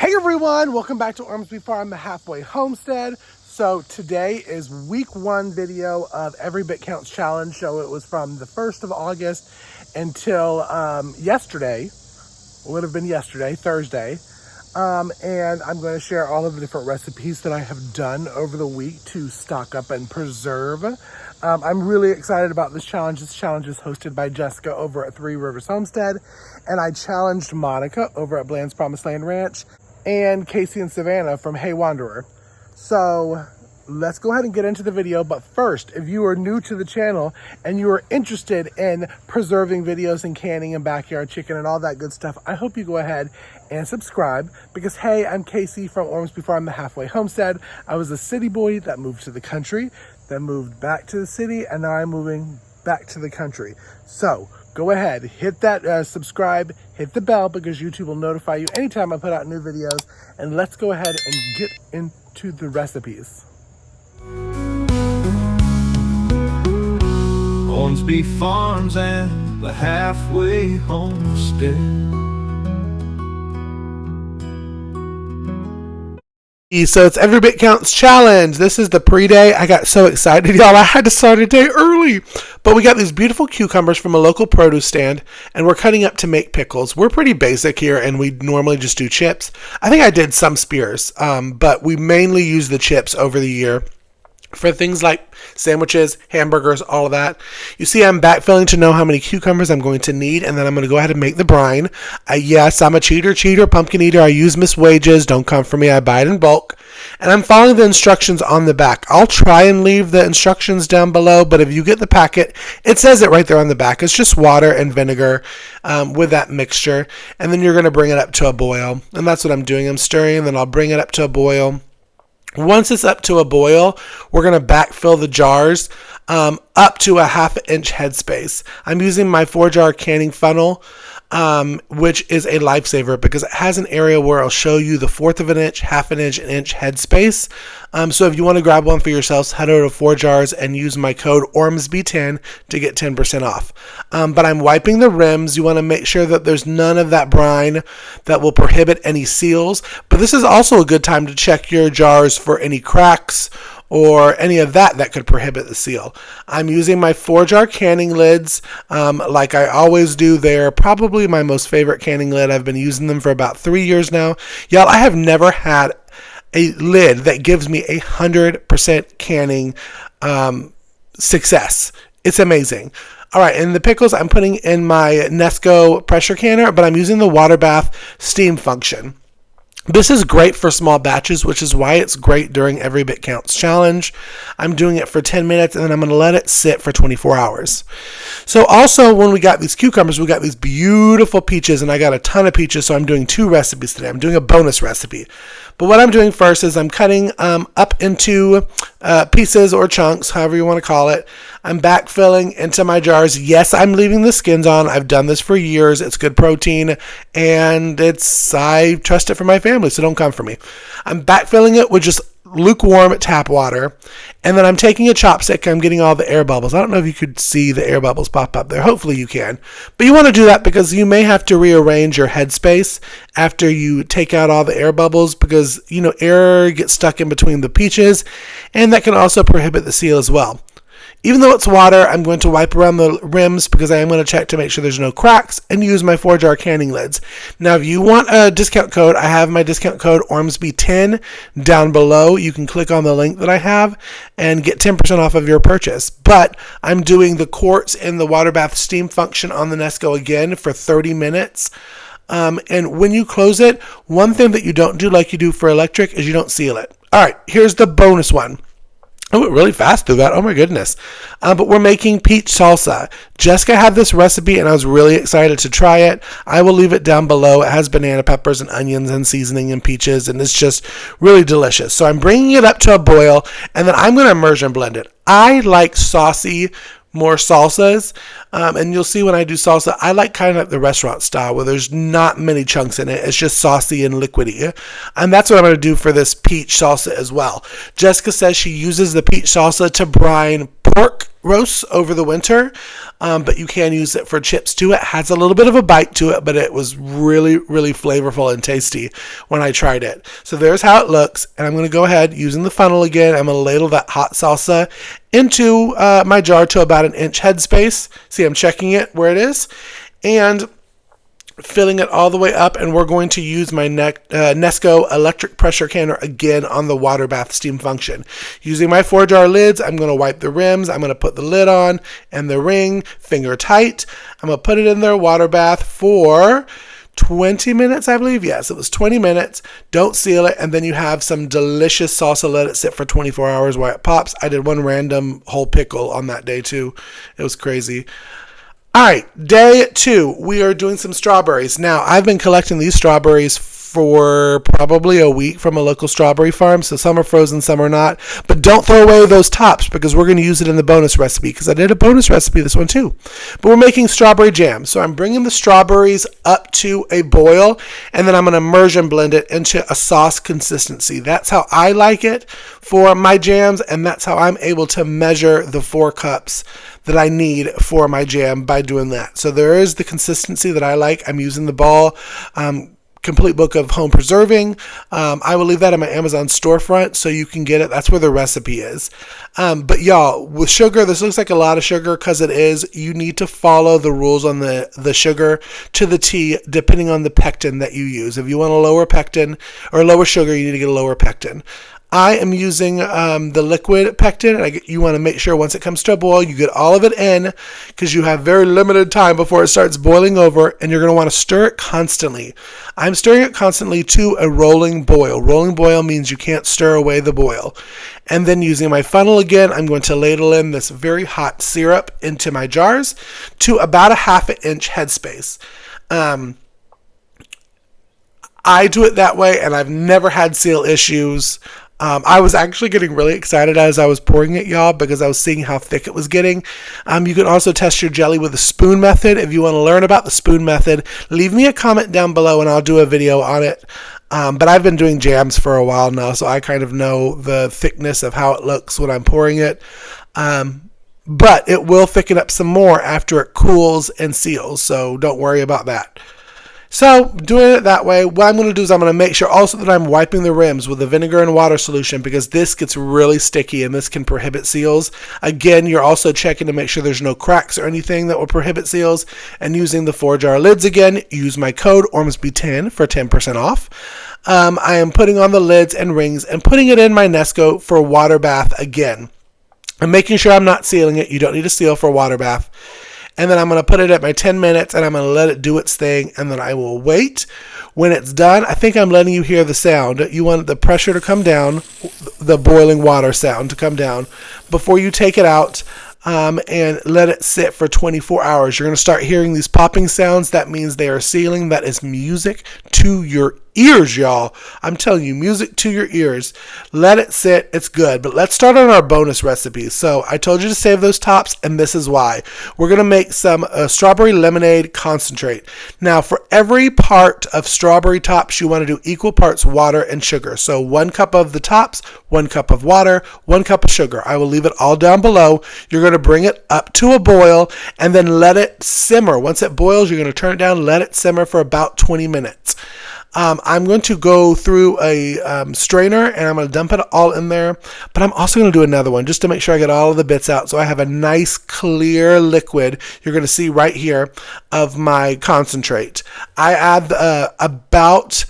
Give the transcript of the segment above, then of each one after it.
Hey everyone, welcome back to Ormsby Farm, the halfway homestead. So today is week 1 video of Every Bit Counts Challenge. So it was from the 1st of August until yesterday, would have been yesterday, Thursday. And I'm going to share all of the different recipes that I have done over the week to stock up and preserve. I'm really excited about this challenge. This challenge is hosted by Jessica over at Three Rivers Homestead. And I challenged Monica over at Bland's Promised Land Ranch and Casey and Savannah from Hey Wanderer. So let's go ahead and get into the video. But first, if you are new to the channel and you are interested in preserving videos and canning and backyard chicken and all that good stuff, I hope you go ahead and subscribe because, hey, I'm Casey from Ormsby Farm, the halfway homestead. I was a city boy that moved to the country, then moved back to the city, and now I'm moving back to the country. So go ahead, hit that subscribe, hit the bell because YouTube will notify you anytime I put out new videos. And let's go ahead and get into the recipes. Ormsby Farms and the halfway homestead. So it's Every Bit Counts Challenge. This is the pre-day. I got so excited, y'all. I had to start a day early. But we got these beautiful cucumbers from a local produce stand, and we're cutting up to make pickles. We're pretty basic here, and we normally just do chips. I think I did some spears, but we mainly use the chips over the year for things like sandwiches, hamburgers, all of that. You see, I'm backfilling to know how many cucumbers I'm going to need, and then I'm going to go ahead and make the brine. Yes, I'm a cheater, pumpkin eater. I use Miss Wages. Don't come for me. I buy it in bulk. And I'm following the instructions on the back. I'll try and leave the instructions down below, but if you get the packet, it says it right there on the back. It's just water and vinegar with that mixture, and then you're going to bring it up to a boil. And that's what I'm doing. I'm stirring, and then I'll bring it up to a boil. Once it's up to a boil, we're going to backfill the jars up to a 1/2 inch headspace. I'm using my 4-jar canning funnel, which is a lifesaver because it has an area where it'll show you the 1/4 of an inch, 1/2 inch, an inch headspace. So if you want to grab one for yourselves, head over to 4 jars and use my code ORMSBY10 to get 10% off. But I'm wiping the rims. You want to make sure that there's none of that brine that will prohibit any seals. But this is also a good time to check your jars for any cracks or any of that could prohibit the seal. I'm using my 4-jar canning lids like I always do. They're probably my most favorite canning lid. I've been using them for about 3 years now. Y'all, I have never had a lid that gives me 100% canning success. It's amazing. All right, and the pickles I'm putting in my Nesco pressure canner, but I'm using the water bath steam function. This is great for small batches, which is why it's great during Every Bit Counts Challenge. I'm doing it for 10 minutes, and then I'm going to let it sit for 24 hours. So also, when we got these cucumbers, we got these beautiful peaches, and I got a ton of peaches, so I'm doing 2 recipes today. I'm doing a bonus recipe. But what I'm doing first is I'm cutting up into pieces or chunks, however you want to call it. I'm backfilling into my jars. Yes, I'm leaving the skins on. I've done this for years. It's good protein, and I trust it for my family, so don't come for me. I'm backfilling it with just lukewarm tap water, and then I'm taking a chopstick. I'm getting all the air bubbles. I don't know if you could see the air bubbles pop up there. Hopefully you can. But you want to do that because you may have to rearrange your headspace after you take out all the air bubbles because, air gets stuck in between the peaches, and that can also prohibit the seal as well. Even though it's water, I'm going to wipe around the rims because I am going to check to make sure there's no cracks and use my 4-jar canning lids. Now, if you want a discount code, I have my discount code ORMSBY10 down below. You can click on the link that I have and get 10% off of your purchase. But I'm doing the quartz and the water bath steam function on the Nesco again for 30 minutes. And when you close it, one thing that you don't do like you do for electric is you don't seal it. All right, here's the bonus one. I went really fast through that. Oh my goodness. But we're making peach salsa. Jessica had this recipe and I was really excited to try it. I will leave it down below. It has banana peppers and onions and seasoning and peaches, and it's just really delicious. So I'm bringing it up to a boil, and then I'm going to immersion blend it. I like saucy more salsas, and you'll see when I do salsa, I like kind of like the restaurant style where there's not many chunks in it. It's just saucy and liquidy, and that's what I'm going to do for this peach salsa as well. Jessica says she uses the peach salsa to brine pork roasts over the winter, but you can use it for chips too. It has a little bit of a bite to it, but it was really, really flavorful and tasty when I tried it. So there's how it looks, and I'm going to go ahead using the funnel again. I'm going to ladle that hot salsa into my jar to about an inch headspace. See, I'm checking it where it is, and filling it all the way up, and we're going to use my Nesco electric pressure canner again on the water bath steam function. Using my 4-jar lids, I'm going to wipe the rims. I'm going to put the lid on and the ring finger tight. I'm going to put it in their water bath for 20 minutes, I believe. Yes, it was 20 minutes. Don't seal it, and then you have some delicious salsa. Let it sit for 24 hours while it pops. I did one random whole pickle on that day too. It was crazy. All right, day 2, we are doing some strawberries. Now, I've been collecting these strawberries for probably a week from a local strawberry farm, so some are frozen, some are not. But don't throw away those tops because we're going to use it in the bonus recipe, because I did a bonus recipe this one too. But we're making strawberry jam, so I'm bringing the strawberries up to a boil, and then I'm going to immersion blend it into a sauce consistency. That's how I like it for my jams, and that's how I'm able to measure the 4 cups that I need for my jam by doing that. So there is the consistency that I like. I'm using the Ball complete book of home preserving. I will leave that in my Amazon storefront so you can get it. That's where the recipe is. But y'all, with sugar, this looks like a lot of sugar because it is. You need to follow the rules on the sugar to the T depending on the pectin that you use. If you want a lower pectin or lower sugar, you need to get a lower pectin. I am using the liquid pectin. You want to make sure once it comes to a boil, you get all of it in because you have very limited time before it starts boiling over, and you're going to want to stir it constantly. I'm stirring it constantly to a rolling boil. Rolling boil means you can't stir away the boil. And then using my funnel again, I'm going to ladle in this very hot syrup into my jars to about a 1/2 inch headspace. I do it that way, and I've never had seal issues. I was actually getting really excited as I was pouring it, y'all, because I was seeing how thick it was getting. You can also test your jelly with the spoon method. If you want to learn about the spoon method, leave me a comment down below and I'll do a video on it. But I've been doing jams for a while now, so I kind of know the thickness of how it looks when I'm pouring it. But it will thicken up some more after it cools and seals, so don't worry about that. So, doing it that way, what I'm going to do is I'm going to make sure also that I'm wiping the rims with the vinegar and water solution because this gets really sticky and this can prohibit seals. Again, you're also checking to make sure there's no cracks or anything that will prohibit seals. And using the 4-jar lids again, use my code Ormsby10 for 10% off. I am putting on the lids and rings and putting it in my Nesco for water bath again. I'm making sure I'm not sealing it. You don't need to seal for water bath. And then I'm going to put it at my 10 minutes and I'm going to let it do its thing. And then I will wait. When it's done, I think I'm letting you hear the sound. You want the pressure to come down, the boiling water sound to come down before you take it out. And let it sit for 24 hours. You're going to start hearing these popping sounds. That means they are sealing. That is music to your ears, y'all. I'm telling you, music to your ears. Let it sit. It's good. But let's start on our bonus recipes. So I told you to save those tops, and this is why. We're going to make some strawberry lemonade concentrate. Now, for every part of strawberry tops, you want to do equal parts water and sugar. So 1 cup of the tops, 1 cup of water, 1 cup of sugar. I will leave it all down below. You're going to bring it up to a boil and then let it simmer. Once it boils, you're going to turn it down, let it simmer for about 20 minutes. I'm going to go through a strainer and I'm going to dump it all in there, but I'm also going to do another one just to make sure I get all of the bits out so I have a nice clear liquid you're going to see right here of my concentrate. I add about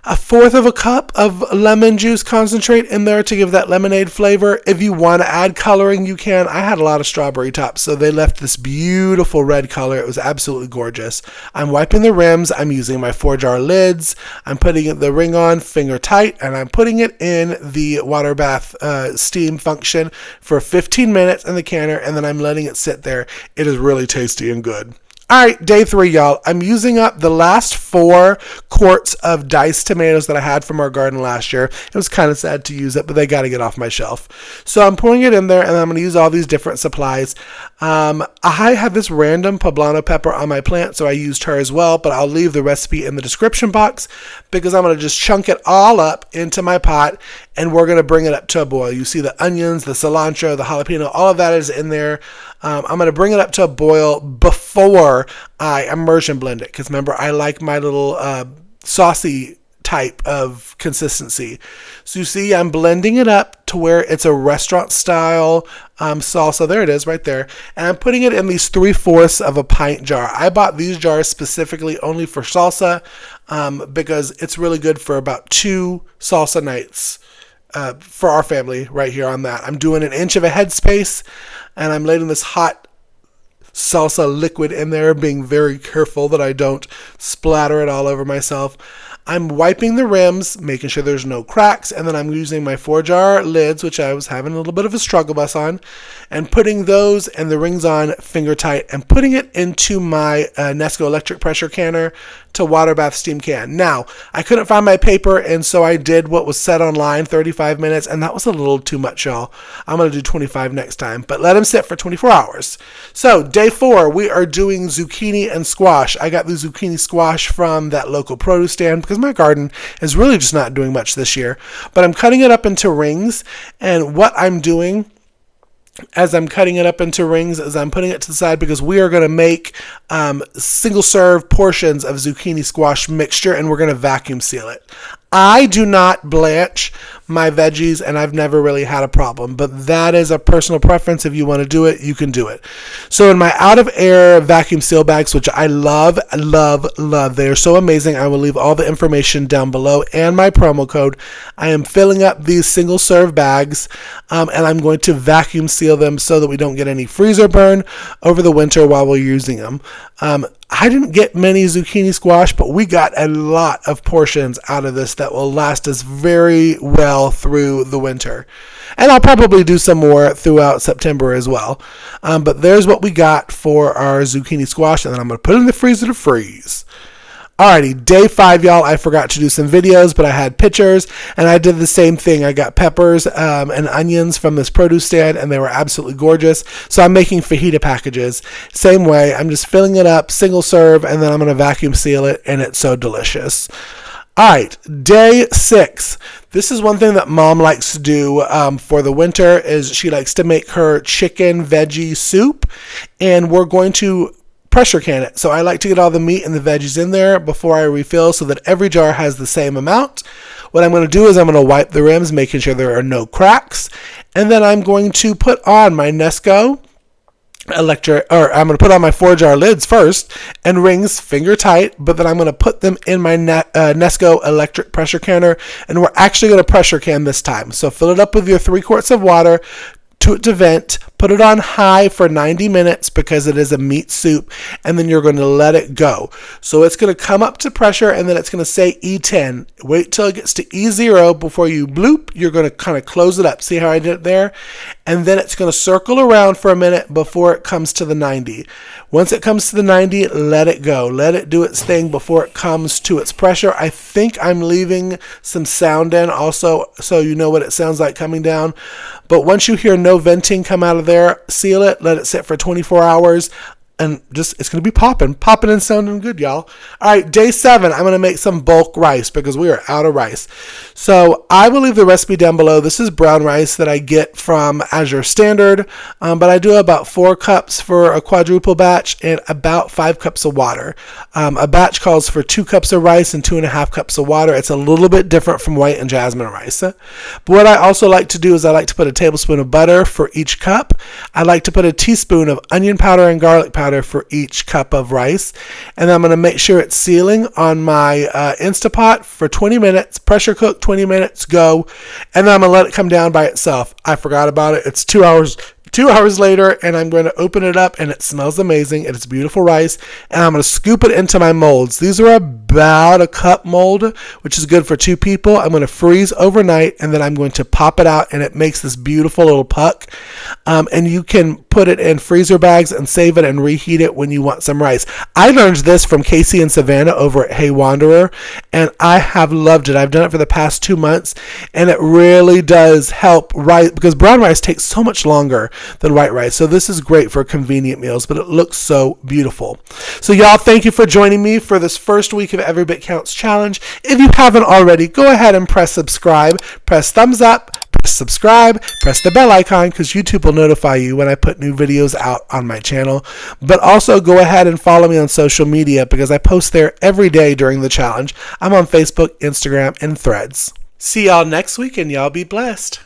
1/4 of a cup of lemon juice concentrate in there to give that lemonade flavor. If you want to add coloring, you can. I had a lot of strawberry tops, so they left this beautiful red color. It was absolutely gorgeous. I'm wiping the rims. I'm using my 4-jar lids. I'm putting the ring on finger tight, and I'm putting it in the water bath steam function for 15 minutes in the canner, and then I'm letting it sit there. It is really tasty and good. All right, day 3, y'all. I'm using up the last 4 quarts of diced tomatoes that I had from our garden last year. It was kind of sad to use it, but they got to get off my shelf. So I'm pouring it in there, and I'm going to use all these different supplies. I have this random poblano pepper on my plant, so I used her as well, but I'll leave the recipe in the description box because I'm going to just chunk it all up into my pot, and we're going to bring it up to a boil. You see the onions, the cilantro, the jalapeno, all of that is in there. I'm going to bring it up to a boil before I immersion blend it, because remember, I like my little saucy type of consistency. So you see, I'm blending it up to where it's a restaurant style salsa. There it is right there. And I'm putting it in these 3/4 of a pint jar. I bought these jars specifically only for salsa because it's really good for about 2 salsa nights for our family right here on that. I'm doing 1 inch of a headspace, and I'm letting this hot salsa liquid in there, being very careful that I don't splatter it all over myself. I'm wiping the rims, making sure there's no cracks, and then I'm using my 4-jar lids, which I was having a little bit of a struggle bus on, and putting those and the rings on finger tight, and putting it into my Nesco electric pressure canner to water bath steam can. Now, I couldn't find my paper, and so I did what was set online, 35 minutes, and that was a little too much, y'all. I'm going to do 25 next time, but let them sit for 24 hours. So, day 4, we are doing zucchini and squash. I got the zucchini squash from that local produce stand because my garden is really just not doing much this year. But I'm cutting it up into rings, and what I'm doing as I'm cutting it up into rings is I'm putting it to the side because we are going to make single serve portions of zucchini squash mixture, and we're going to vacuum seal it. I do not blanch my veggies, and I've never really had a problem, but that is a personal preference. If you want to do it, you can do it. So in my out of air vacuum seal bags, which I love, they are so amazing. I will leave all the information down below and my promo code. I am filling up these single serve bags, and I'm going to vacuum seal them so that we don't get any freezer burn over the winter while we're using them. I didn't get many zucchini squash, but we got a lot of portions out of this that will last us very well through the winter. And I'll probably do some more throughout September as well. But there's what we got for our zucchini squash, and then I'm going to put it in the freezer to freeze. Alrighty, day 5, y'all. I forgot to do some videos, but I had pictures, and I did the same thing. I got peppers and onions from this produce stand, and they were absolutely gorgeous. So I'm making fajita packages. Same way, I'm just filling it up, single serve, and then I'm going to vacuum seal it, and it's so delicious. Alright, day 6. This is one thing that Mom likes to do for the winter, is she likes to make her chicken veggie soup, and we're going to pressure can it. So I like to get all the meat and the veggies in there before I refill so that every jar has the same amount. What I'm going to do is I'm going to wipe the rims, making sure there are no cracks. And then I'm going to put on my Nesco electric, or I'm going to put on my 4-jar lids first and rings finger tight, but then I'm going to put them in my Nesco electric pressure canner, and we're actually going to pressure can this time. So fill it up with your 3 quarts of water, to vent, put it on high for 90 minutes because it is a meat soup, and then you're going to let it go. So it's going to come up to pressure, and then it's going to say E10. Wait till it gets to E0 before you bloop. You're going to kind of close it up. See how I did it there? And then it's going to circle around for a minute before it comes to the 90. Once it comes to the 90, let it go. Let it do its thing before it comes to its pressure. I think I'm leaving some sound in also so you know what it sounds like coming down. But once you hear no venting come out of there, seal it, let it sit for 24 hours, and just, it's going to be popping and sounding good, y'all. All right, day 7, I'm going to make some bulk rice because we are out of rice. So I will leave the recipe down below. This is brown rice that I get from Azure Standard, but I do about 4 cups for a quadruple batch and about 5 cups of water. A batch calls for 2 cups of rice and 2.5 cups of water. It's a little bit different from white and jasmine rice. But what I also like to do is I like to put a tablespoon of butter for each cup. I like to put a teaspoon of onion powder and garlic powder for each cup of rice, and I'm going to make sure it's sealing on my Instapot for 20 minutes, pressure cook 20 minutes, go, and then I'm going to let it come down by itself. I forgot about it. It's 2 hours 2 hours later, and I'm going to open it up, and it smells amazing. It's beautiful rice, and I'm going to scoop it into my molds. These are about a cup mold, which is good for 2 people. I'm going to freeze overnight, and then I'm going to pop it out, and it makes this beautiful little puck. And you can put it in freezer bags and save it and reheat it when you want some rice. I learned this from Casey and Savannah over at Hey Wanderer, and I have loved it. I've done it for the past 2 months, and it really does help rice, because brown rice takes so much longer than white rice. So this is great for convenient meals, but it looks so beautiful. So y'all, thank you for joining me for this first week of Every Bit Counts Challenge. If you haven't already, go ahead and press subscribe, press thumbs up, press subscribe, press the bell icon, because YouTube will notify you when I put new videos out on my channel. But also go ahead and follow me on social media, because I post there every day during the challenge. I'm on Facebook, Instagram, and Threads. See y'all next week, and y'all be blessed.